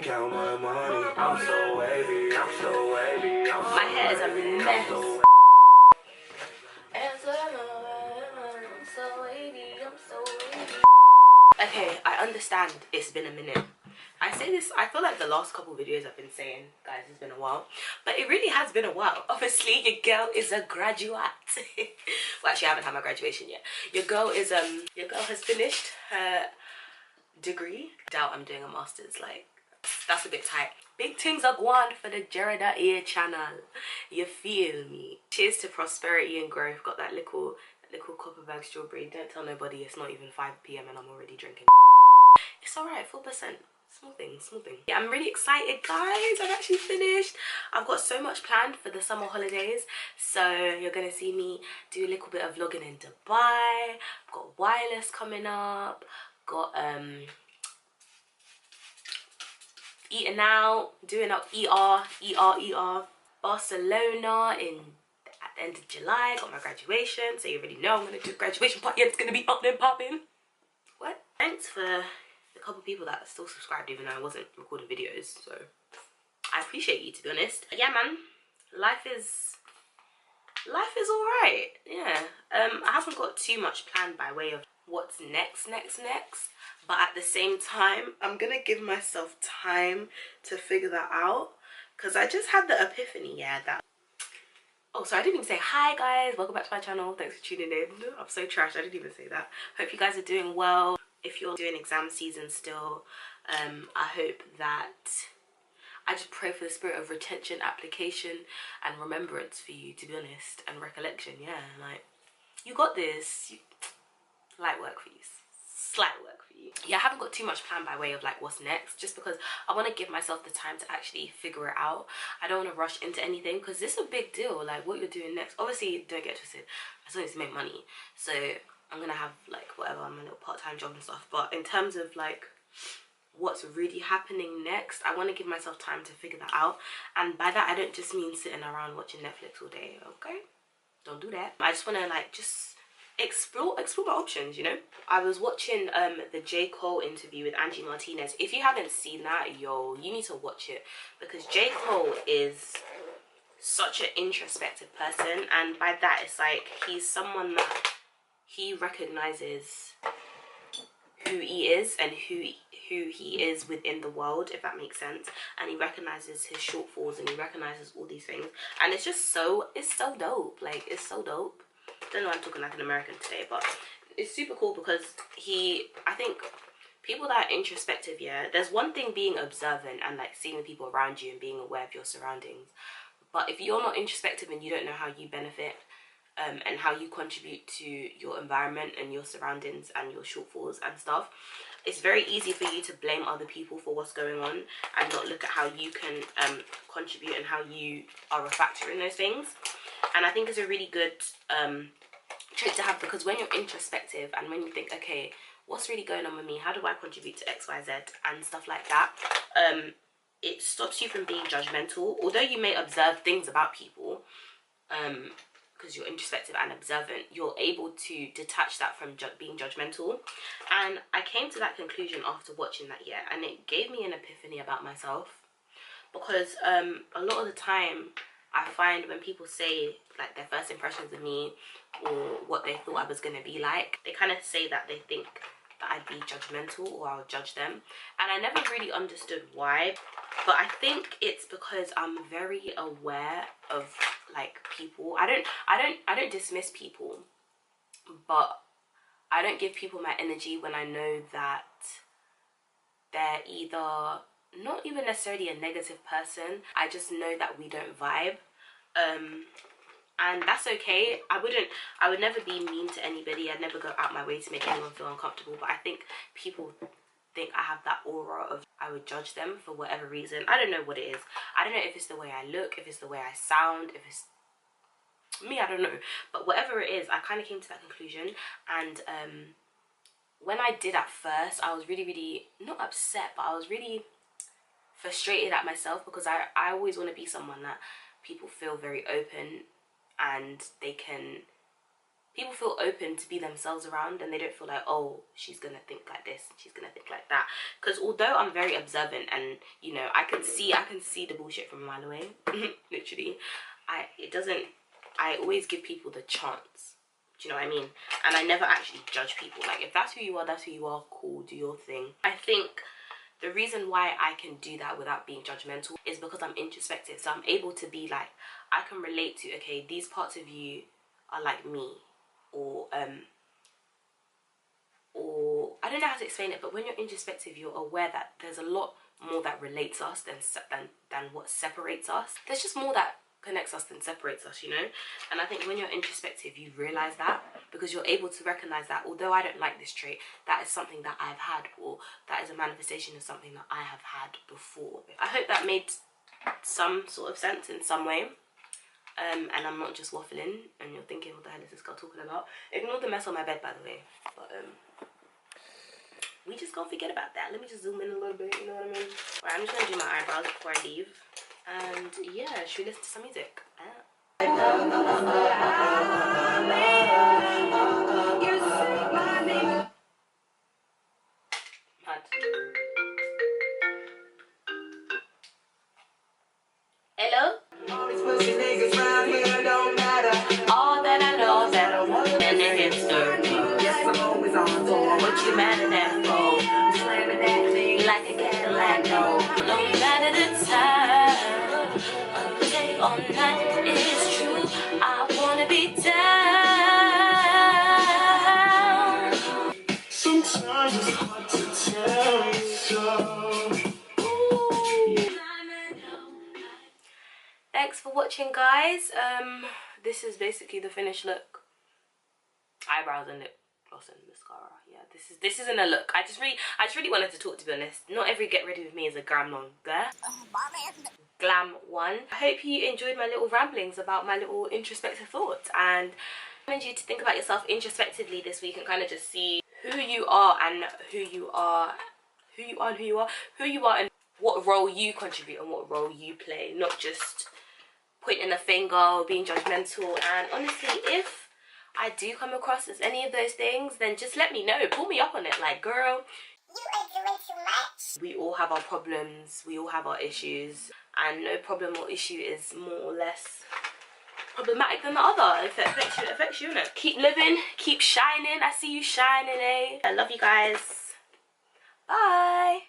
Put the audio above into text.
and count my money. I'm so wavy, I'm so wavy, I'm so my hair is a mess. Okay, I understand it's been a minute. I say this, I feel like the last couple videos I've been saying, guys, it's been a while, but it really has been a while. Obviously, your girl is a graduate. Well, actually, I haven't had my graduation yet. Your girl has finished her degree. Doubt I'm doing a master's, like, that's a bit tight. Big things are going for the Jerada Ear channel. You feel me? Cheers to prosperity and growth. Got that little copper bag strawberry. Don't tell nobody it's not even 5 p.m. and I'm already drinking. It's alright, 4%. Small thing, small thing. Yeah, I'm really excited, guys. I've actually finished. I've got so much planned for the summer holidays. So you're gonna see me do a little bit of vlogging in Dubai. I've got wireless coming up. Got eating out, doing up ER. Barcelona at the end of July. Got my graduation, so you already know I'm gonna do a graduation party and it's gonna be up and popping. What? Thanks for the couple people that are still subscribed even though I wasn't recording videos, so I appreciate you, to be honest. But yeah, man, life is alright. Yeah. I haven't got too much planned by way of what's next, but at the same time I'm gonna give myself time to figure that out, because I just had the epiphany, yeah, that oh, so I didn't even say hi guys, welcome back to my channel, thanks for tuning in. I'm so trash, I didn't even say that. Hope you guys are doing well. If you're doing exam season still, I hope that, I just pray for the spirit of retention, application and remembrance for you, to be honest, and recollection. Yeah, like, you got this. Light work for you, slight work for you. Yeah, I haven't got too much planned by way of like what's next, just because I want to give myself the time to actually figure it out. I don't want to rush into anything because this is a big deal, like what you're doing next. Obviously, don't get twisted, I still need to make money, so I'm gonna have like whatever, I'm a little part-time job and stuff, but in terms of like what's really happening next, I want to give myself time to figure that out. And by that I don't just mean sitting around watching Netflix all day, okay? Don't do that. I just want to like just explore my options, you know. I was watching the J. Cole interview with Angie Martinez. If you haven't seen that, yo, you need to watch it, because J. Cole is such an introspective person, and by that it's like he's someone that he recognizes who he is and who he is within the world, if that makes sense, and he recognizes his shortfalls and he recognizes all these things, and it's just so, it's so dope. Like, it's so dope. I don't know, I'm talking like an American today, but it's super cool because I think people that are introspective, yeah, there's one thing being observant and like seeing the people around you and being aware of your surroundings, but if you're not introspective and you don't know how you benefit and how you contribute to your environment and your surroundings and your shortfalls and stuff, it's very easy for you to blame other people for what's going on and not look at how you can contribute and how you are a factor in those things. And I think it's a really good trait to have, because when you're introspective and when you think, okay, what's really going on with me, how do I contribute to XYZ and stuff like that, it stops you from being judgmental. Although you may observe things about people, because you're introspective and observant, you're able to detach that from being judgmental. And I came to that conclusion after watching that, yeah, and it gave me an epiphany about myself, because a lot of the time I find when people say like their first impressions of me or what they thought I was going to be like, they kind of say that they think that I'd be judgmental or I'll judge them, and I never really understood why. But I think it's because I'm very aware of like people. I don't dismiss people, but I don't give people my energy when I know that they're either not even necessarily a negative person. I just know that we don't vibe, and that's okay. I would never be mean to anybody. I'd never go out my way to make anyone feel uncomfortable, but I think people think I have that aura of I would judge them for whatever reason. I don't know what it is. I don't know if it's the way I look, if it's the way I sound, if it's me, I don't know, but whatever it is, I kind of came to that conclusion. And when I did at first, I was really not upset, but I was really frustrated at myself, because I always want to be someone that people feel very open and they can people feel open to be themselves around, and they don't feel like, oh, she's gonna think like this, she's gonna think like that. Because although I'm very observant, and you know, I can see the bullshit from a mile away. Literally, I always give people the chance. Do you know what I mean? And I never actually judge people. Like, if that's who you are, that's who you are. Cool, do your thing. I think the reason why I can do that without being judgmental is because I'm introspective. So I'm able to be like, I can relate to, okay, these parts of you are like me. Or I don't know how to explain it, but when you're introspective, you're aware that there's a lot more that relates us than what separates us. There's just more that connects us than separates us, you know. And I think when you're introspective, you realize that, because you're able to recognize that although I don't like this trait, that is something that I've had, or that is a manifestation of something that I have had before. I hope that made some sort of sense in some way. And I'm not just waffling and you're thinking, what the hell is this girl talking about? Ignore the mess on my bed, by the way. But we just gonna forget about that. Let me just zoom in a little bit, you know what I mean? Right, I'm just gonna do my eyebrows before I leave. And yeah, should we listen to some music? Hello? All that I know is that I want in the hipster. Yes, I'm always on tour. What you mad at that for? I'm slamming that thing like a Cadillac, no. No matter the time, day or night, it's true. I wanna be down. Sometimes it's hard to tell you so. Thanks for watching, guys. This is basically the finished look. Eyebrows and lip gloss and mascara. Yeah, this isn't a look. I just really wanted to talk, to be honest. Not every get ready with me is a glam one. I hope you enjoyed my little ramblings about my little introspective thoughts, and I want you to think about yourself introspectively this week and kind of just see who you are and and what role you contribute and what role you play, not just pointing a finger or being judgmental. And honestly, if I do come across as any of those things, then just let me know. Pull me up on it. Like, girl, you are doing too much. We all have our problems. We all have our issues. And no problem or issue is more or less problematic than the other. If it affects you, innit? Keep living. Keep shining. I see you shining, eh? I love you guys. Bye.